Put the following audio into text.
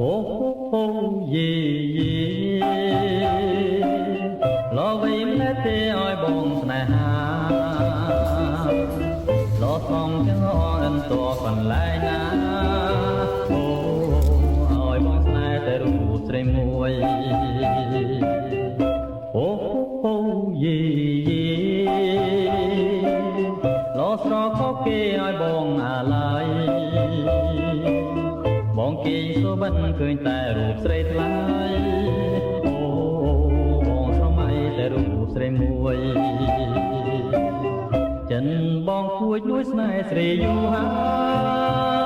អូយេយេលោវិញតែទេឲ្យបងស្នេហាលោសំចឹងអនតកន្លែងណាអូឲ្យបងស្នេហ៍តែរូបស្រីមួយអូយេយេលោស្រកគេឲ្យបងអាឡ័យបងគេសុបិនឃើញតែរូបស្រីថ្លៃអូបងសម័យតែរូបស្រីមួយចិនបងគួចលួចស្នេហ៍ស្រីយូរហើយ